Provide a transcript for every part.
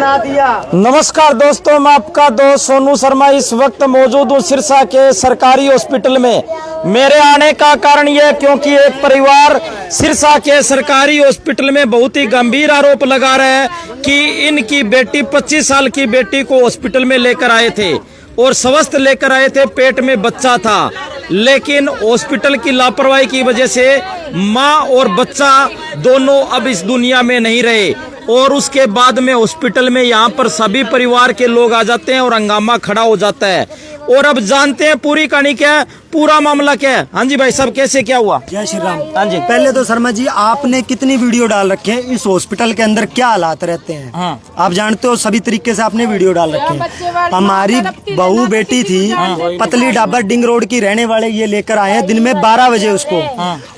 नमस्कार दोस्तों, मैं आपका दोस्त सोनू शर्मा इस वक्त मौजूद हूँ सिरसा के सरकारी हॉस्पिटल में। मेरे आने का कारण यह क्योंकि एक परिवार सिरसा के सरकारी हॉस्पिटल में बहुत ही गंभीर आरोप लगा रहा है कि इनकी बेटी 25 साल की बेटी को हॉस्पिटल में लेकर आए थे और स्वस्थ लेकर आए थे, पेट में बच्चा था, लेकिन हॉस्पिटल की लापरवाही की वजह से माँ और बच्चा दोनों अब इस दुनिया में नहीं रहे। और उसके बाद में हॉस्पिटल में यहाँ पर सभी परिवार के लोग आ जाते हैं और हंगामा खड़ा हो जाता है। और अब जानते हैं पूरी कहानी क्या है, पूरा मामला क्या है। हाँ जी भाई साहब, कैसे क्या हुआ? जय श्री राम। हाँ जी, पहले तो शर्मा जी, आपने कितनी वीडियो डाल रखे हैं इस हॉस्पिटल के अंदर, क्या हालात रहते हैं? हाँ। आप जानते हो, सभी तरीके से आपने वीडियो डाल रखे हैं। हमारी बहू बेटी थी, पतली डाबर डिंग रोड की रहने वाले, ये लेकर आए हैं दिन में 12 बजे उसको,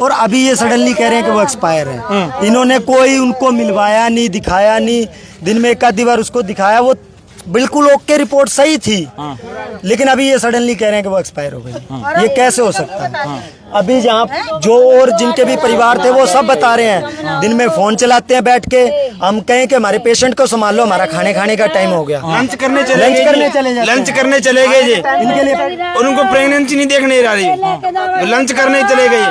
और अभी ये सडनली कह रहे हैं कि वो एक्सपायर है। इन्होंने कोई उनको मिलवाया नहीं, दिखाया नहीं। दिन में एक आधी बार उसको दिखाया, वो बिल्कुल ओके, रिपोर्ट सही थी, लेकिन अभी ये सडनली कह रहे हैं कि वो एक्सपायर हो गई। ये कैसे हो सकता है? अभी जहाँ जो और जिनके भी परिवार थे वो सब बता रहे हैं, दिन में फोन चलाते हैं बैठ के। हम कहें कि हमारे पेशेंट को संभाल लो, हमारा खाने का टाइम हो गया, लंच करने चले गए जी इनके लिए। और उनको प्रेगनेंसी नहीं देखने आ रही, लंच करने चले गए।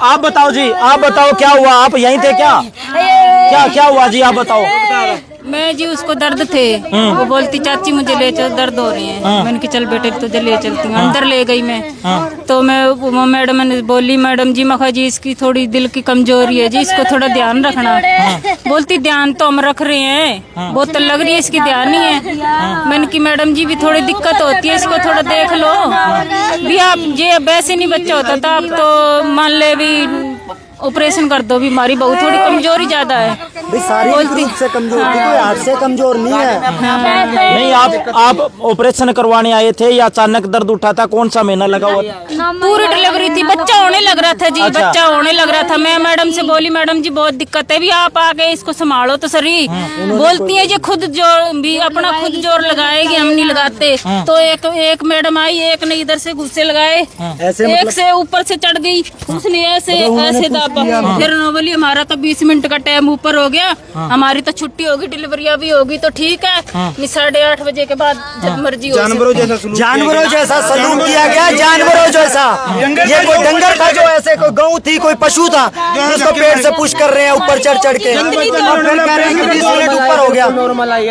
आप बताओ जी, आप बताओ क्या हुआ? आप यहीं थे क्या? क्या हुआ जी, आप बताओ। मैं जी, उसको दर्द थे, वो बोलती चाची मुझे ले चल, दर्द हो रही है। मैंने कहा चल बेटे तुझे ले चलती हूँ। अंदर ले गई मैं, तो मैं मैडम ने बोली, मैडम जी मखा जी इसकी थोड़ी दिल की कमजोरी है जी, इसको थोड़ा ध्यान रखना। बोलती ध्यान तो हम रख रहे हैं, बोतल लग रही है इसकी, ध्यान नहीं है। मैंने की मैडम जी भी थोड़ी दिक्कत होती है, इसको थोड़ा देख लो भी। आप ये वैसे नहीं बच्चा होता था, आप तो मान ले भी ऑपरेशन कर दो, बीमारी बहुत थोड़ी कमजोरी ज्यादा है। शारीरिक रूप से कमजोर थी, कोई हाथ से कमजोर नहीं है। नहीं, आप ऑपरेशन करवाने आए थे या अचानक दर्द उठा था? कौन सा महीना लगा हुआ? पूरी डिलीवरी थी, बच्चा होने लग रहा था जी। अच्छा। बच्चा होने लग रहा था। मैं मैडम से बोली, मैडम जी बहुत दिक्कत है भी, आप आके इसको संभालो तो सही। बोलती है जी खुद जोर भी, अपना खुद जोर लगाएगी, हम नहीं लगाते। तो एक मैडम आई, एक ने इधर से घुस्से लगाए, एक से ऊपर से चढ़ गई, उसने ऐसे दाबा। फिर बोली हमारा तो 20 मिनट का टाइम ऊपर हो गया, हमारी तो छुट्टी होगी, डिलीवरी अभी होगी तो ठीक है, 8:30 बजे के बाद जब मर्जी हो। जानवरों जैसा सलूक किया गया, जानवरों जैसा। ये कोई डंगर था जो ऐसे, कोई गऊ थी, कोई पशु था जिसको पेड़ से पुश कर रहे हैं ऊपर चढ़ के, और फिर कह रहे हैं कि 20 मिनट ऊपर हो गया।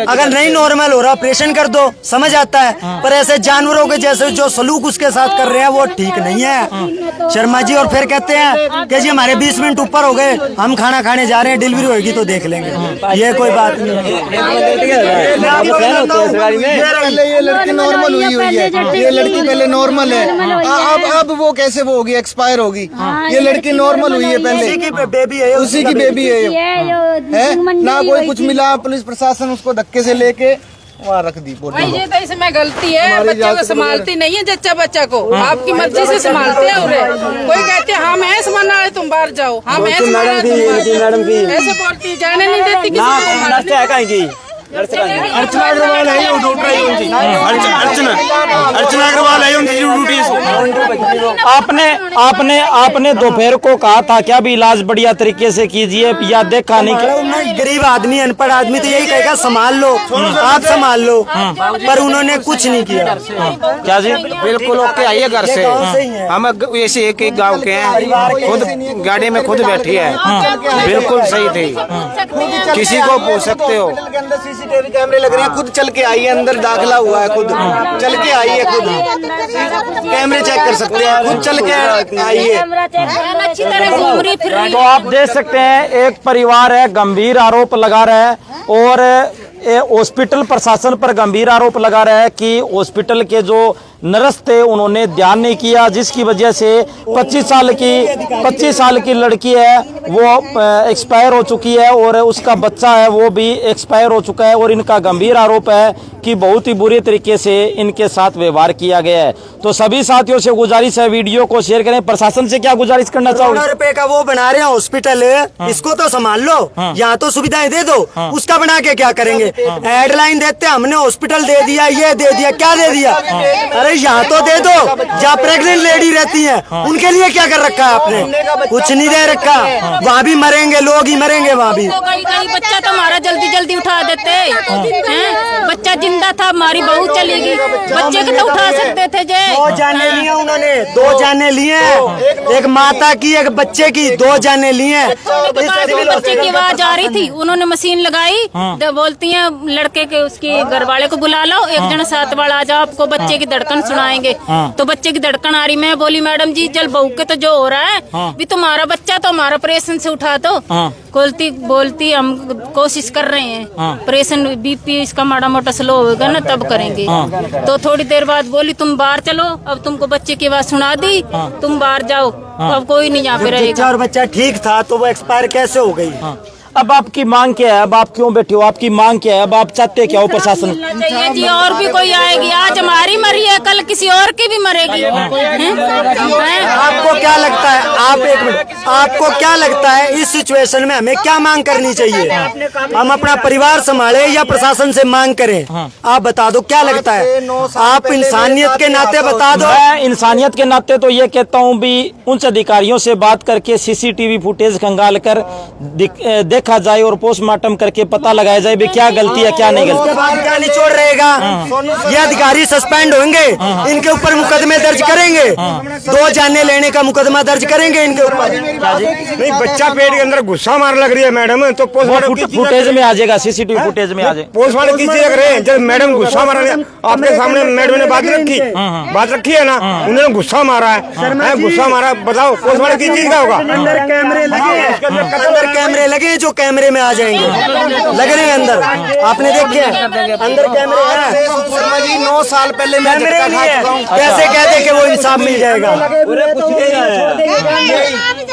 अगर नहीं नॉर्मल हो रहा, ऑपरेशन कर दो, समझ आता है, पर ऐसे जानवरों के जैसे जो सलूक उसके साथ कर रहे हैं वो ठीक नहीं है शर्मा जी। और फिर कहते हैं कि जी हमारे 20 मिनट ऊपर हो गए, हम खाना खाने जा रहे हैं, डिलीवरी होगी तो देख लेंगे। ये कोई बात नहीं है। ये लड़की नॉर्मल हुई है, ये लड़की पहले नॉर्मल है, अब वो कैसे वो होगी, एक्सपायर होगी। ये लड़की नॉर्मल हुई है, पहले उसी की बेबी है ना। कोई कुछ मिला, पुलिस प्रशासन उसको धक्के से लेके वहाँ रख दी। ये तो इसमें गलती है, बच्चे को संभालती नहीं है, जच्चा बच्चा को आपकी मर्जी से संभालते हैं। कोई कहते हैं हम ऐसे मना है तुम बाहर जाओ, हम ऐसे मना तुम ऐसे बोलती, जाने नहीं देती किसी को। अर्चना अग्रवाल है, अर्चना अग्रवाल है उनकी ड्यूटी। आपने दोपहर को कहा था क्या भी इलाज बढ़िया तरीके से कीजिए या देखा नहीं? गरीब आदमी, अनपढ़ आदमी तो यही कहेगा संभाल लो, आप संभाल लो, पर उन्होंने कुछ नहीं किया। क्या जी? बिल्कुल ओके आइए घर से, हम ऐसे एक गांव के हैं, खुद गाड़ी में खुद बैठी है, बिल्कुल सही थी, किसी को पूछ सकते हो। सीसीटीवी कैमरे लग रहे हैं, खुद चल के आई है, अंदर दाखिला हुआ है, खुद चल के आई है, खुद कैमरे चेक कर सकते हैं, खुद चल के आई है। तो आप देख सकते हैं, एक परिवार है गंभीर आरोप लगा रहा है और हॉस्पिटल प्रशासन पर गंभीर आरोप लगा रहा है कि हॉस्पिटल के जो नर्स थे उन्होंने ध्यान नहीं किया, जिसकी वजह से 25 साल की लड़की है वो एक्सपायर हो चुकी है और उसका बच्चा है वो भी एक्सपायर हो चुका है। और इनका गंभीर आरोप है कि बहुत ही बुरी तरीके से इनके साथ व्यवहार किया गया है। तो सभी साथियों से गुजारिश है, वीडियो को शेयर करें। प्रशासन से क्या गुजारिश करना चाहोगे? ₹1 का वो बना रहे हैं हॉस्पिटल, इसको तो संभाल लो, यहाँ तो सुविधाएं दे दो, उसका बना के क्या करेंगे? हेडलाइन देते हमने हॉस्पिटल दे दिया, ये दे दिया, क्या दे दिया? अरे अरे यहाँ तो दे दो, जहाँ प्रेग्नेंट लेडी रहती हैं उनके लिए क्या कर रखा है आपने? कुछ नहीं दे रखा। वहाँ भी मरेंगे लोग ही मरेंगे वहाँ भी। कई बच्चा तो हमारा जल्दी उठा देते हैं। बच्चा जिंदा था, हमारी बहू चली गई, बच्चे को तो उठा सकते थे। जे 2 जाने लिए उन्होंने, 2 जाने लिए, एक माता की एक बच्चे की 2 जाने लिए। बच्चे की आवाज आ रही थी, उन्होंने मशीन लगाई तो बोलती हैं लड़के के उसके घर वाले को बुला लो, एक जन साथ वाला आ जाओ, आपको बच्चे की धड़कन सुनाएंगे। तो बच्चे की धड़कन आ रही, मैं बोली मैडम जी जल बहू के तो जो हो रहा है भी तुम्हारा बच्चा तो हमारा ऑपरेशन से उठा दो। बोलती हम कोशिश कर रहे हैं, ऑपरेशन बीपी इसका माड़ा मोटा स्लो होगा ना तब करेंगे। तो थोड़ी देर बाद बोली तुम बाहर चलो, अब तुमको बच्चे की आवाज सुना दी, तुम बाहर जाओ, अब कोई नहीं यहाँ पे रहेगा। और बच्चा ठीक था तो वो एक्सपायर कैसे हो गई? अब आपकी मांग क्या है? अब आप क्यों बैठे हो? आपकी मांग क्या है? अब आप चाहते क्या हो प्रशासन? मिलना चाहिए जी, और भी कोई आएगी, आज हमारी मरी है कल किसी और की भी मरेगी। आपको क्या लगता है, आप एक मिनट, आपको क्या लगता है इस सिचुएशन में हमें क्या मांग करनी चाहिए? हम अपना परिवार संभाले या प्रशासन से मांग करें? आप बता दो क्या लगता है, आप इंसानियत के नाते बता दो। मैं इंसानियत के नाते तो ये कहता हूँ भी उच्च अधिकारियों से बात करके सीसीटीवी फुटेज खंगाल कर देखा जाए और पोस्टमार्टम करके पता लगाया जाए भी क्या गलती है क्या नहीं गलती। उसके बाद क्या निचोड़ रहेगा? ये अधिकारी सस्पेंड होंगे, इनके ऊपर मुकदमे दर्ज करेंगे, 2 जाने लेने का मुकदमा दर्ज करेंगे इनके ऊपर। नहीं, बच्चा पेट के अंदर गुस्सा मार लग रही है मैडम, तो पोस्टमार्टम फुटेज में आ जाएगा, सीसीटीवी फुटेज में आ जाएगा। पोस्टमार्टम किस चीज रहे? जब मैडम गुस्सा मारा, आपके सामने मैडम ने बात रखी है ना, उन्होंने गुस्सा मारा है, गुस्सा मारा, बताओ पोस्टमार्टम किस चीज का होगा? अंदर कैमरे लगे, अंदर कैमरे लगे जो कैमरे में आ जाएंगे, लग रहे हैं अंदर, आपने देखे अंदर कैमरे हैं। 9 साल पहले मैं झटका खा चुका हूं। कैसे कहते कि वो इंसाफ मिल जाएगा?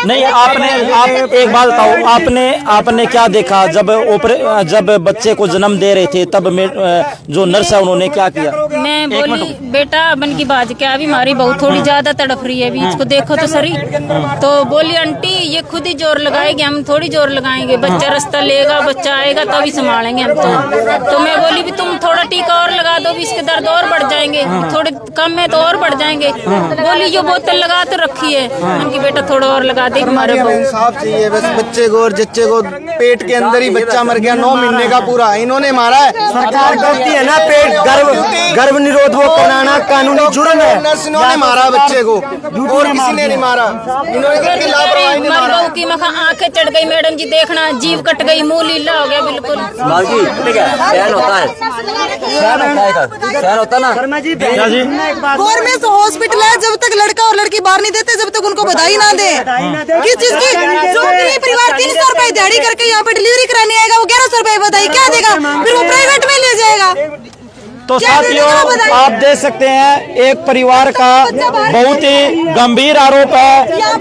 नहीं, आप एक बात बताओ, आपने क्या देखा जब बच्चे को जन्म दे रहे थे तब जो नर्स है उन्होंने क्या किया? मैं बोली बेटा बन की बाज क्या, अभी हमारी बहू थोड़ी ज्यादा तड़प रही है, बीच को देखो तो सही। तो बोली आंटी ये खुद ही जोर लगाएगी, हम थोड़ी जोर लगाएंगे, बच्चा रास्ता लेगा, बच्चा आएगा तभी संभालेंगे हम तो मैं बोली भी तुम थोड़ा टीका और लगा दो भी इसके दर्द और बढ़ जाएंगे, थोड़े कम है तो और बढ़ जाएंगे। बोली ये बोतल लगा तो रखी है, उनकी बेटा थोड़ा और लगा दे हमारे बहू। इंसाफ चाहिए बस, बच्चे को और जच्चे को पेट के अंदर ही बच्चा मर गया, 9 महीने का पूरा इन्होंने मारा है। सरकार कहती है ना पेट गर्भ निरोध वो कराना कानूनी जुर्म है। नर्स ने मारा बच्चे को और किसी ने नहीं मारा, इन्होंने लापरवाही ने मारा। बहू की मखा आंखें चढ़ गई मैडम जी, देखना जीव कट गई, मुंह लीला हो गया बिल्कुल। गवर्नमेंट हॉस्पिटल है, जब तक लड़का और लड़की बाहर नहीं देते जब तक उनको बधाई ना दे। किस चीज की? जो गरीब परिवार 300 रुपए दिहाड़ी करके यहाँ पे डिलीवरी कराने आएगा वो 1100 रुपए बधाई क्या देगा? फिर वो प्राइवेट में ले जाएगा। तो साथियों आप देख सकते हैं एक परिवार का बहुत ही गंभीर आरोप है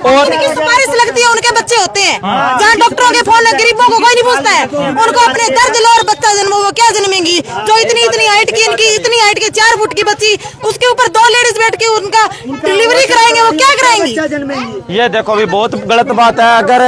और उनकी सिफारिश लगती है, उनके बच्चे होते हैं जहाँ डॉक्टरों के फोन गरीबों को कोई नहीं पूछता है, उनको अपने दर्द लो और बच्चा जन्मो, वो क्या जन्मेंगी? जो इतनी हाइट की, इनकी इतनी हाइट की 4 फुट की बच्ची, उसके ऊपर 2 लेडीज बैठ के उनका डिलीवरी कराएंगे, वो क्या कराएंगी? ये देखो भी बहुत गलत बात है। अगर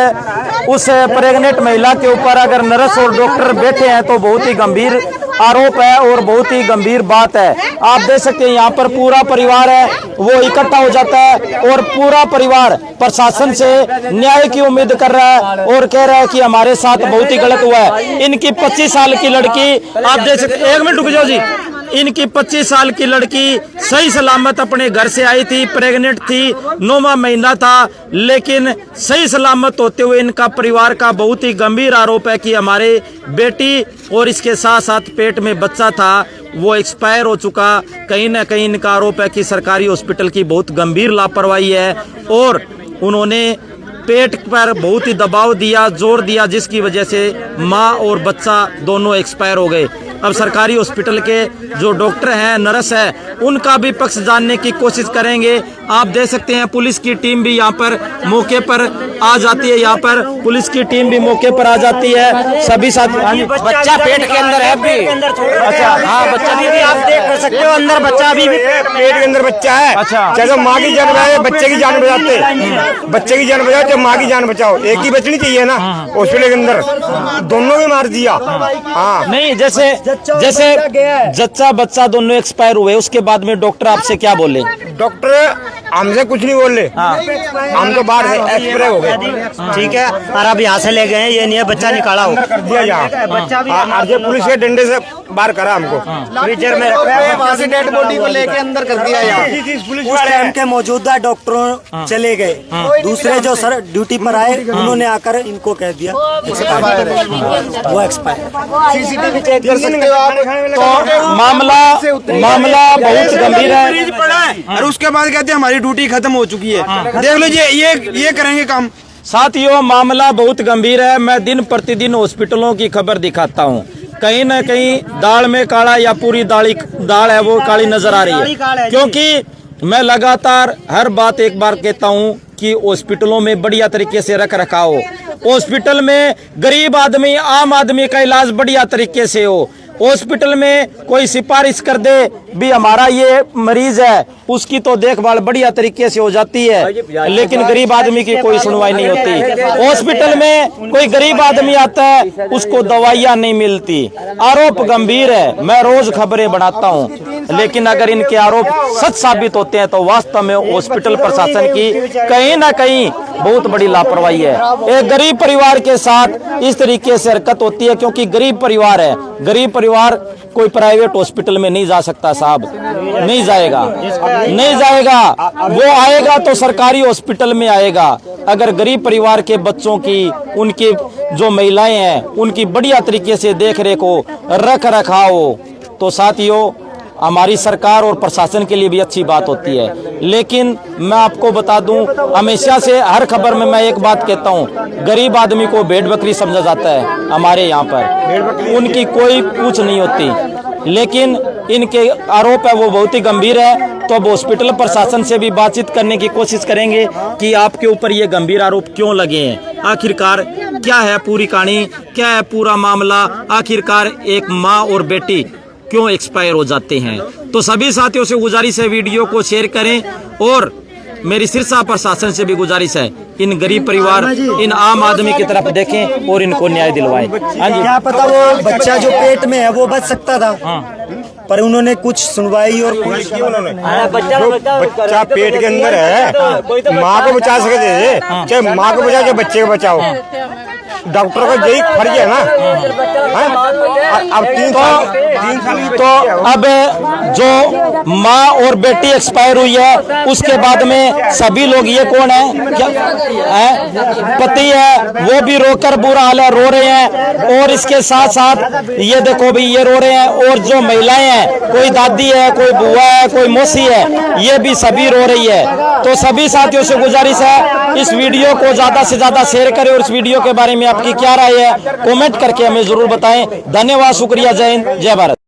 उस प्रेग्नेंट महिला के ऊपर अगर नर्स और डॉक्टर बैठे हैं तो बहुत ही गंभीर आरोप है और बहुत ही गंभीर बात है। आप देख सकते हैं यहाँ पर पूरा परिवार है वो इकट्ठा हो जाता है और पूरा परिवार प्रशासन से न्याय की उम्मीद कर रहा है और कह रहा है कि हमारे साथ बहुत ही गलत हुआ है। इनकी 25 साल की लड़की, आप देख सकते, 1 मिनट रुक जाओ जी, इनकी 25 साल की लड़की सही सलामत अपने घर से आई थी, प्रेग्नेंट थी, 9वां महीना था, लेकिन सही सलामत होते हुए इनका परिवार का बहुत ही गंभीर आरोप है कि हमारे बेटी और इसके साथ साथ पेट में बच्चा था वो एक्सपायर हो चुका। कहीं ना कहीं इनका आरोप है कि सरकारी हॉस्पिटल की बहुत गंभीर लापरवाही है और उन्होंने पेट पर बहुत ही दबाव दिया, जोर दिया, जिसकी वजह से माँ और बच्चा दोनों एक्सपायर हो गए। अब सरकारी हॉस्पिटल के जो डॉक्टर हैं, नर्स है, उनका भी पक्ष जानने की कोशिश करेंगे। आप देख सकते हैं पुलिस की टीम भी यहाँ पर मौके पर आ जाती है। यहाँ पर पुलिस की टीम भी मौके पर आ जाती है। सभी साथी बच्चा पेट के अंदर है अभी। अच्छा, हाँ, बच्चा भी आप देख सकते हो, अंदर बच्चा अभी भी पेट के अंदर बच्चा है। अच्छा। चाहे तो माँ की जान बचाए, बच्चे की जान बचाते, बच्चे की जान बचाओ चाहे माँ की जान बचाओ, एक ही बचनी चाहिए ना। हॉस्पिटल के अंदर दोनों भी मार दिया। हाँ, नहीं, जैसे जच्चा बच्चा दोनों एक्सपायर हुए, उसके बाद में डॉक्टर आपसे क्या बोले? डॉक्टर हमसे कुछ नहीं बोल रहे। हम तो बाहर से एक्सपायर हो गए। ठीक है, और अब यहाँ से ले गए हैं, ये नहीं है बच्चा निकाला हो कर दिया यहाँ, आज पुलिस के डंडे से बाहर करा हमको, फ्रीजर में वहाँ से डेड बॉडी को लेके अंदर कर दिया यहाँ। उस टाइम के मौजूदा डॉक्टरों चले गए, दूसरे जो सर ड्यूटी पर आए उन्होंने आकर इनको कह दिया वो एक्सपायर। सीसीटीवी चेक कर सकते हो आप। तो मामला बहुत गंभीर है। और उसके बाद कहते हैं हमारी ड्यूटी खत्म हो चुकी है। देख लीजिए, ये करेंगे काम। साथियों, मामला बहुत गंभीर है। मैं दिन प्रतिदिन हॉस्पिटलों की खबर दिखाता हूँ। कहीं न कहीं दाल में काला या पूरी दाल है वो काली नजर आ रही है, क्योंकि मैं लगातार हर बात एक बार कहता हूँ कि हॉस्पिटलों में बढ़िया तरीके से रख रखाव हो, हॉस्पिटल में गरीब आदमी आम आदमी का इलाज बढ़िया तरीके से हो, हॉस्पिटल में कोई सिफारिश कर दे भी हमारा ये मरीज है, उसकी तो देखभाल बढ़िया तरीके से हो जाती है, लेकिन गरीब आदमी की कोई सुनवाई नहीं होती। हॉस्पिटल में कोई गरीब आदमी आता है, उसको दवाइयाँ नहीं मिलती। आरोप गंभीर है, मैं रोज खबरें बनाता हूँ, लेकिन अगर इनके आरोप सच साबित होते हैं तो वास्तव में हॉस्पिटल प्रशासन की कहीं ना कहीं बहुत बड़ी लापरवाही है। एक गरीब परिवार के साथ इस तरीके से हरकत होती है, क्योंकि गरीब परिवार है। गरीब परिवार कोई प्राइवेट हॉस्पिटल में नहीं जा सकता साहब, नहीं जाएगा। वो आएगा तो सरकारी हॉस्पिटल में आएगा। अगर गरीब परिवार के बच्चों की, उनकी जो महिलाएं हैं, उनकी बढ़िया तरीके से देख रेख हो, रख रखाव हो, तो साथियों हमारी सरकार और प्रशासन के लिए भी अच्छी बात होती है। लेकिन मैं आपको बता दूं, हमेशा से हर खबर में मैं एक बात कहता हूं, गरीब आदमी को भेड़ बकरी समझा जाता है हमारे यहाँ पर, उनकी कोई पूछ नहीं होती। लेकिन इनके आरोप है वो बहुत ही गंभीर है। तो अब हॉस्पिटल प्रशासन से भी बातचीत करने की कोशिश करेंगे कि आपके ऊपर ये गंभीर आरोप क्यों लगे हैं, आखिरकार क्या है पूरी कहानी, क्या है पूरा मामला, आखिरकार एक माँ और बेटी क्यों एक्सपायर हो जाते हैं। तो सभी साथियों से गुजारिश है, वीडियो को शेयर करें, और मेरी सिरसा प्रशासन से भी गुजारिश है, इन गरीब परिवार, इन आम आदमी की तरफ देखें और इनको न्याय दिलवाएं। हाँ जी, क्या पता वो बच्चा जो पेट में है वो बच सकता था, पर उन्होंने कुछ सुनवाई और बच्चा पेट के अंदर है, माँ को बचा सके थे, चाहे माँ को बचाओ चाहे बच्चे को बचाओ, डॉक्टर का यही फर्ज है ना। अब 3 साल तो अब जो माँ और बेटी एक्सपायर हुई है, उसके बाद में सभी लोग, ये कौन है, क्या है, पति है, वो भी रोकर बुरा हाल है, रो रहे हैं, और इसके साथ साथ ये देखो भी ये रो रहे हैं, और जो महिलाएं हैं, कोई दादी है, कोई बुआ है, कोई मौसी है, ये भी सभी रो रही है। तो सभी साथियों से गुजारिश है, इस वीडियो को ज्यादा से ज्यादा शेयर करें, और इस वीडियो के बारे में आपकी क्या राय है कमेंट करके हमें जरूर बताएं। धन्यवाद, शुक्रिया, जय हिंद, जय भारत।